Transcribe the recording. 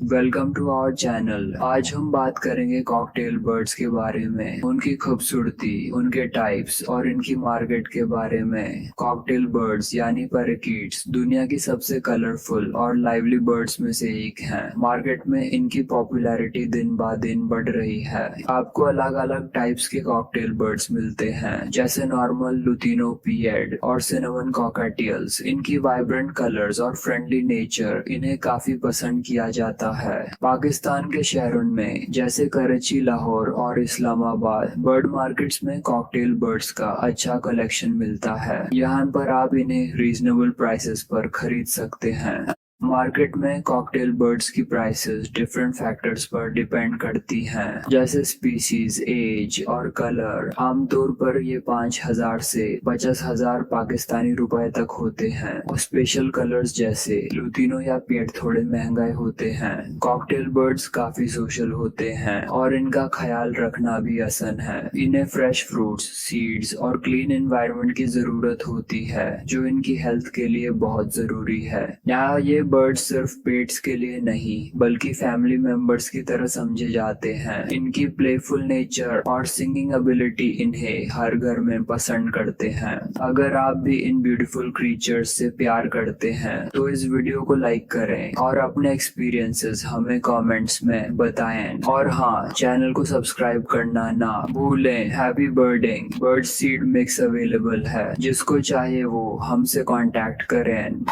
Welcome to our channel. आज हम बात करेंगे कॉकटेल बर्ड्स के बारे में, उनकी खूबसूरती, उनके टाइप्स और इनकी मार्केट के बारे में। कॉकटेल बर्ड्स यानी पैराकीट्स दुनिया की सबसे कलरफुल और लाइवली बर्ड्स में से एक हैं। मार्केट में इनकी पॉपुलैरिटी दिन ब दिन बढ़ रही है। आपको अलग अलग टाइप्स के कॉकटेल बर्ड्स मिलते हैं, जैसे नॉर्मल, लुतिनो, पीएड और सिनेमन कॉकटेल्स। इनकी वाइब्रेंट कलर्स और फ्रेंडली नेचर इन्हें काफी पसंद किया जाता है। पाकिस्तान के शहरों में जैसे कराची, लाहौर और इस्लामाबाद बर्ड मार्केट्स में कॉकटेल बर्ड्स का अच्छा कलेक्शन मिलता है। यहाँ पर आप इन्हें रीजनेबल प्राइसेस पर खरीद सकते हैं। मार्केट में कॉकटेल बर्ड्स की प्राइसेस डिफरेंट फैक्टर्स पर डिपेंड करती हैं, जैसे स्पीसीज, एज और कलर। आमतौर पर ये 5,000 से 50,000 पाकिस्तानी रुपए तक होते हैं और स्पेशल कलर्स जैसे लुतिनो या पेट थोड़े महंगे होते हैं। कॉकटेल बर्ड्स काफी सोशल होते हैं और इनका ख्याल रखना भी आसान है। इन्हें फ्रेश फ्रूट्स, सीड्स और क्लीन एनवायरनमेंट की जरूरत होती है, जो इनकी हेल्थ के लिए बहुत जरूरी है। यहाँ ये बर्ड्स सिर्फ पेट्स के लिए नहीं बल्कि फैमिली मेंबर्स की तरह समझे जाते हैं। इनकी प्लेफुल नेचर और सिंगिंग एबिलिटी इन्हें हर घर में पसंद करते हैं। अगर आप भी इन ब्यूटीफुल क्रीचर्स से प्यार करते हैं तो इस वीडियो को लाइक करें और अपने एक्सपीरियंसेस हमें कमेंट्स में बताएं। और हाँ, चैनल को सब्सक्राइब करना ना भूलें। Happy birding. Bird seed mix available है, जिसको चाहे वो हमसे कांटेक्ट करें।